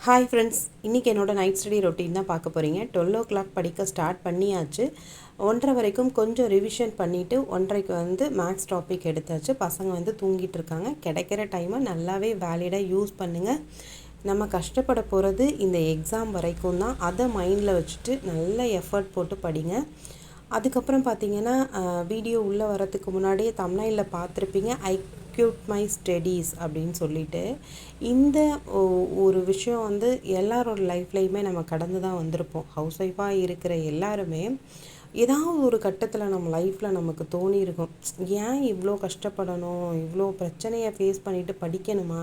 Hi friends, இன்றைக்கி என்னோடய night study routine தான் பார்க்க போகிறீங்க. 12 o'clock படிக்க ஸ்டார்ட் பண்ணியாச்சு. 1:30 வரைக்கும் கொஞ்சம் ரிவிஷன் பண்ணிவிட்டு 1:30க்கு மேக்ஸ் டாபிக் எடுத்தாச்சு. பசங்க தூங்கிட்டு இருக்காங்க. கிடைக்கிற டைமை நல்லாவே வேலிடாக யூஸ் பண்ணுங்கள். நம்ம கஷ்டப்பட போகிறது இந்த எக்ஸாம் வரைக்கும் தான். அதை மைண்டில் வச்சுட்டு நல்ல எஃபர்ட் போட்டு படிங்க. அதுக்கப்புறம் பார்த்தீங்கன்னா, வீடியோ உள்ளே வரத்துக்கு முன்னாடியே தம்ப்நெயிலில் பார்த்துருப்பீங்க, ஐ க்யூட் மை ஸ்டடீஸ் அப்படின்னு சொல்லிட்டு. இந்த ஒரு விஷயம் எல்லாரோட லைஃப்லேயுமே நம்ம கடந்து தான் வந்திருப்போம். ஹவுஸ் ஒய்ஃபாக இருக்கிற எல்லாருமே ஏதாவது ஒரு கட்டத்தில் நம்ம லைஃப்பில் நமக்கு தோணியிருக்கும், ஏன் இவ்வளோ கஷ்டப்படணும், இவ்வளோ பிரச்சனையை ஃபேஸ் பண்ணிவிட்டு படிக்கணுமா,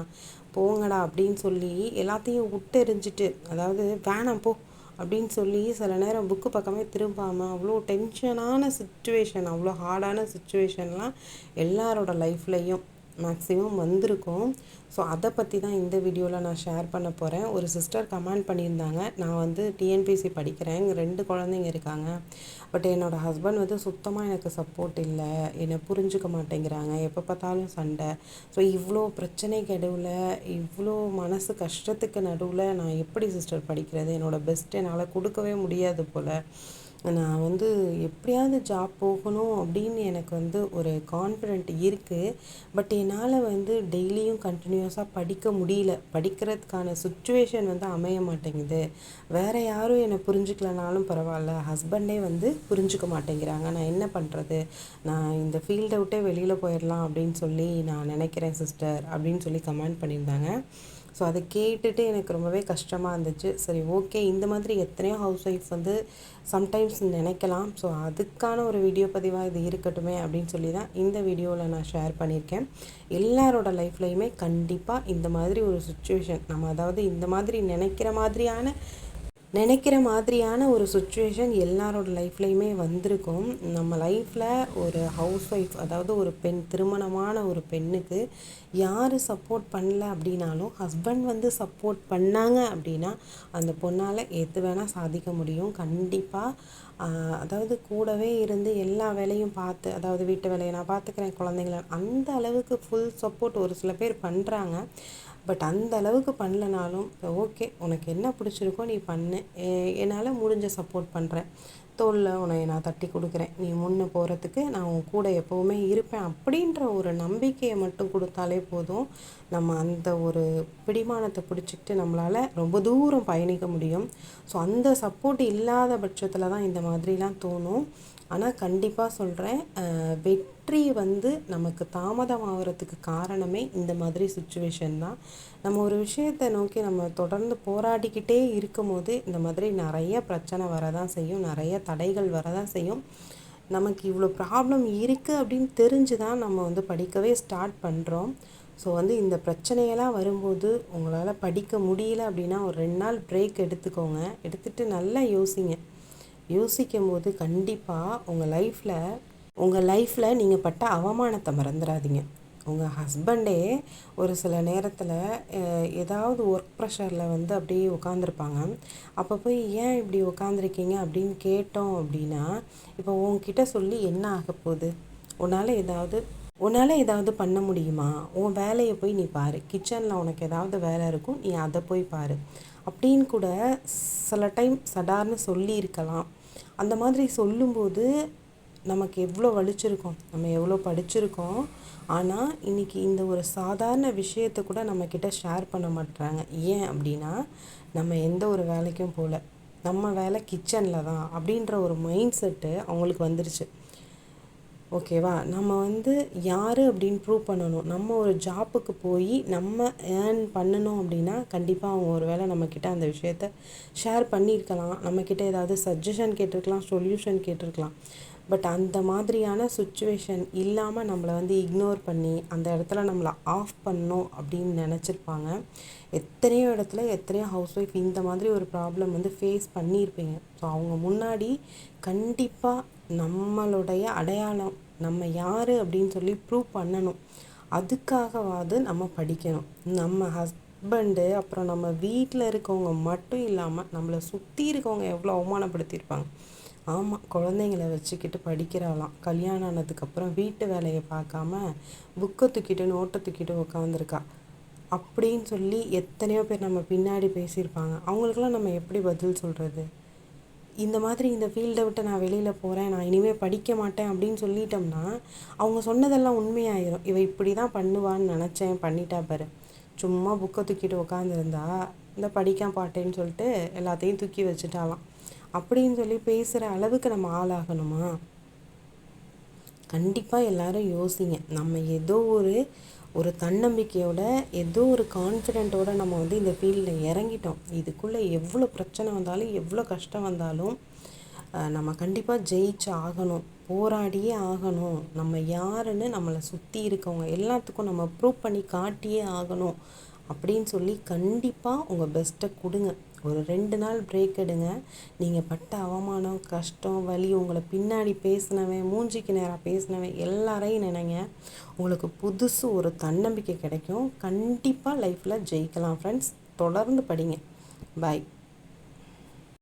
போங்கடா அப்படின்னு சொல்லி எல்லாத்தையும் விட்டெறிஞ்சிட்டு, அதாவது வேணாம் போ அப்படின்னு சொல்லி சில நேரம் புக்கு பக்கமே திரும்பாமல் அவ்வளோ டென்ஷனான சுச்சுவேஷன், அவ்வளோ ஹார்டான சுச்சுவேஷன்லாம் எல்லாரோட லைஃப்லேயும் மேக்ஸிமம் வந்திருக்கும். ஸோ அதை பற்றி தான் இந்த வீடியோவில் நான் ஷேர் பண்ண போகிறேன். ஒரு சிஸ்டர் கமெண்ட் பண்ணியிருந்தாங்க, நான் டிஎன்பிசி படிக்கிறேன், இங்கே 2 குழந்தைங்க இருக்காங்க, பட் என்னோடய ஹஸ்பண்ட் சுத்தமாக எனக்கு சப்போர்ட் இல்லை, என்னை புரிஞ்சுக்க மாட்டேங்கிறாங்க, எப்போ பார்த்தாலும் சண்டை. ஸோ இவ்வளோ பிரச்சனைக்கு நடுவில், இவ்வளோ மனசு கஷ்டத்துக்கு நடுவில் நான் எப்படி சிஸ்டர் படிக்கிறது, என்னோடய பெஸ்ட் என்னால் கொடுக்கவே முடியாது போல், நான் எப்படியாவது ஜாப் போகணும் அப்படின்னு எனக்கு ஒரு கான்ஃபிடென்ட் இருக்குது. பட் என்னால் டெய்லியும் கண்டினியூஸாக படிக்க முடியல, படிக்கிறதுக்கான சுச்சுவேஷன் அமைய மாட்டேங்குது. வேறு யாரும் என்னை புரிஞ்சுக்கலனாலும் பரவாயில்ல, ஹஸ்பண்டே புரிஞ்சுக்க மாட்டேங்கிறாங்க, நான் என்ன பண்ணுறது, நான் இந்த ஃபீல்டை விட்டே வெளியில் போயிடலாம் அப்படின்னு சொல்லி நான் நினைக்கிறேன் சிஸ்டர் அப்படின்னு சொல்லி கமெண்ட் பண்ணியிருந்தாங்க. ஸோ அதை கேட்டுட்டு எனக்கு ரொம்பவே கஷ்டமாக இருந்துச்சு. சரி, ஓகே, இந்த மாதிரி எத்தனையோ ஹவுஸ் ஒய்ஃப் சம்டைம்ஸ் நினைக்கலாம். ஸோ அதுக்கான ஒரு வீடியோ பதிவாக இது இருக்கட்டுமே அப்படின்னு சொல்லி தான் இந்த வீடியோவில் நான் ஷேர் பண்ணியிருக்கேன். எல்லாரோட லைஃப்லையுமே கண்டிப்பாக இந்த மாதிரி ஒரு சுச்சுவேஷன், நம்ம அதாவது இந்த மாதிரி நினைக்கிற மாதிரியான ஒரு சுச்சுவேஷன் எல்லாரோட லைஃப்லையுமே வந்திருக்கும். நம்ம லைஃப்பில் ஒரு ஹவுஸ் ஒய்ஃப், அதாவது ஒரு பெண், திருமணமான ஒரு பெண்ணுக்கு யார் சப்போர்ட் பண்ணல அப்படின்னாலும் ஹஸ்பண்ட் சப்போர்ட் பண்ணாங்க அப்படின்னா அந்த பொண்ணால் எது வேணால் சாதிக்க முடியும். கண்டிப்பாக அதாவது கூடவே இருந்து எல்லா வேலையும் பார்த்து, அதாவது வீட்டு வேலையை நான் பார்த்துக்கிறேன், குழந்தைங்கள, அந்த அளவுக்கு ஃபுல் சப்போர்ட் ஒரு சில பேர் பண்ணுறாங்க. பட் அந்த அளவுக்கு பண்ணலனாலும் ஓகே, உனக்கு என்ன பிடிச்சிருக்கோ நீ பண்ணு, என்னால் முடிஞ்ச சப்போர்ட் பண்ணுறேன், தோளில் உன்னை நான் தட்டி கொடுக்குறேன், நீ முன்னே போகிறதுக்கு நான் உன் கூட எப்போவுமே இருப்பேன் அப்படின்ற ஒரு நம்பிக்கையை மட்டும் கொடுத்தாலே போதும். நம்ம அந்த ஒரு பிடிமானத்தை பிடிச்சிக்கிட்டு நம்மளால் ரொம்ப தூரம் பயணிக்க முடியும். ஸோ அந்த சப்போர்ட் இல்லாத பட்சத்தில் தான் இந்த மாதிரிலாம் தோணும். ஆனால் கண்டிப்பாக சொல்கிறேன், வெற்றி நமக்கு தாமதம் ஆகிறதுக்கு காரணமே இந்த மாதிரி சுச்சுவேஷன் தான். நம்ம ஒரு விஷயத்தை நோக்கி நம்ம தொடர்ந்து போராடிக்கிட்டே இருக்கும் போது இந்த மாதிரி நிறைய பிரச்சனை வரதான் செய்யும், நிறைய தடைகள் வரதான் செய்யும். நமக்கு இவ்வளோ ப்ராப்ளம் இருக்குது அப்படின்னு தெரிஞ்சு தான் நம்ம படிக்கவே ஸ்டார்ட் பண்ணுறோம். ஸோ இந்த பிரச்சனையெல்லாம் வரும்போது உங்களால் படிக்க முடியல அப்படின்னா ஒரு 2 நாள் பிரேக் எடுத்துக்கோங்க. எடுத்துகிட்டு நல்லா யோசிக்கும் போது கண்டிப்பாக உங்கள் லைஃப்பில் நீங்கள் பட்ட அவமானத்தை மறந்துடாதீங்க. உங்கள் ஹஸ்பண்டே ஒரு சில நேரத்தில் ஏதாவது ஒர்க் ப்ரெஷரில் அப்படியே உட்காந்துருப்பாங்க. அப்போ போய் ஏன் இப்படி உட்காந்துருக்கீங்க அப்படின்னு கேட்டோம் அப்படின்னா, இப்போ உன்கிட்ட சொல்லி என்ன ஆக போகுது, உன்னால் ஏதாவது பண்ண முடியுமா, உன் வேலையை போய் நீ பாரு, கிச்சனில் உனக்கு ஏதாவது வேலை இருக்கும், நீ அதை போய் பாரு அப்படின்னு கூட சில டைம் சடார்னு சொல்லியிருக்கலாம். அந்த மாதிரி சொல்லும்போது நமக்கு எவ்வளோ வலிச்சிருக்கோம், நம்ம எவ்வளோ படிச்சிருக்கோம். ஆனால் இன்றைக்கி இந்த ஒரு சாதாரண விஷயத்தை கூட நம்மக்கிட்ட ஷேர் பண்ண மாட்டுறாங்க. ஏன் அப்படின்னா, நம்ம எந்த ஒரு வேலைக்கும் போகல, நம்ம வேலை கிச்சனில் தான் அப்படின்ற ஒரு மைண்ட் செட்டு அவங்களுக்கு வந்துருச்சு. ஓகேவா, நம்ம யார் அப்படின்னு ப்ரூவ் பண்ணணும். நம்ம ஒரு ஜாப்புக்கு போய் நம்ம ஏர்ன் பண்ணணும் அப்படின்னா கண்டிப்பாக அவங்க ஒரு வேளை நம்மக்கிட்ட அந்த விஷயத்த ஷேர் பண்ணியிருக்கலாம், நம்மக்கிட்ட ஏதாவது சஜஷன் கேட்டிருக்கலாம், சொல்யூஷன் கேட்டிருக்கலாம். பட் அந்த மாதிரியான சுச்சுவேஷன் இல்லாமல் நம்மளை இக்னோர் பண்ணி அந்த இடத்துல நம்மளை ஆஃப் பண்ணணும் அப்படின்னு நினச்சிருப்பாங்க. எத்தனையோ இடத்துல எத்தனையோ ஹவுஸ் ஒய்ஃப் இந்த மாதிரி ஒரு ப்ராப்ளம் ஃபேஸ் பண்ணியிருப்பீங்க. ஸோ அவங்க முன்னாடி கண்டிப்பாக நம்மளுடைய அடையாளம், நம்ம யார் அப்படின்னு சொல்லி ப்ரூவ் பண்ணணும். அதுக்காகவாது நம்ம படிக்கணும். நம்ம ஹஸ்பண்டு, அப்புறம் நம்ம வீட்டில் இருக்கவங்க மட்டும் இல்லாமல் நம்மளை சுற்றி இருக்கவங்க எவ்வளோ அவமானப்படுத்தியிருப்பாங்க. ஆமாம், குழந்தைங்கள வச்சுக்கிட்டு படிக்கிறாளாம், கல்யாணம் ஆனதுக்கப்புறம் வீட்டு வேலையை பார்க்காம புக்கை தூக்கிட்டு நோட்டை தூக்கிட்டு உட்காந்துருக்கா. அப்படின்னு சொல்லி எத்தனையோ பேர் நம்ம பின்னாடி பேசியிருப்பாங்க. அவங்களுக்கெல்லாம் நம்ம எப்படி பதில் சொல்கிறது? இந்த மாதிரி இந்த ஃபீல்டை விட்டு நான் வெளியில் போகிறேன், நான் இனிமேல் படிக்க மாட்டேன் அப்படின்னு சொல்லிட்டோம்னா அவங்க சொன்னதெல்லாம் உண்மையாயிரும். இவ இப்படி தான் பண்ணுவான்னு நினச்சேன், பண்ணிட்டா பாரு. சும்மா புக்கை தூக்கிட்டு உட்காந்துருந்தா இந்த படிக்க பாட்டேன்னு சொல்லிட்டு எல்லாத்தையும் தூக்கி வச்சுட்டாலாம் அப்படின்னு சொல்லி பேசுகிற அளவுக்கு நம்ம ஆளாகணுமா? கண்டிப்பாக எல்லாரும் யோசிங்க. நம்ம ஏதோ ஒரு தன்னம்பிக்கையோட, ஏதோ ஒரு கான்ஃபிடென்ட்டோட நம்ம வந்து இந்த ஃபீல்டில் இறங்கிட்டோம். இதுக்குள்ளே எவ்வளோ பிரச்சனை வந்தாலும், எவ்வளோ கஷ்டம் வந்தாலும் நம்ம கண்டிப்பாக ஜெயிச்சு ஆகணும், போராடியே ஆகணும். நம்ம யாருன்னு நம்மளை சுற்றி இருக்கவங்க எல்லாத்துக்கும் நம்ம ப்ரூவ் பண்ணி காட்டியே ஆகணும் அப்படின்னு சொல்லி கண்டிப்பாக உங்கள் பெஸ்ட்டை கொடுங்க. ஒரு 2 நாள் பிரேக் எடுங்க. நீங்கள் பட்ட அவமானம், கஷ்டம், வலி, உங்களை பின்னாடி பேசினவன், மூஞ்சிக்கு நேராக பேசினவன் எல்லாரையும் நினைங்க. உங்களுக்கு புதுசு ஒரு தன்னம்பிக்கை கிடைக்கும். கண்டிப்பாக லைஃப்பில் ஜெயிக்கலாம் ஃப்ரெண்ட்ஸ். தொடர்ந்து படிங்க. பாய்.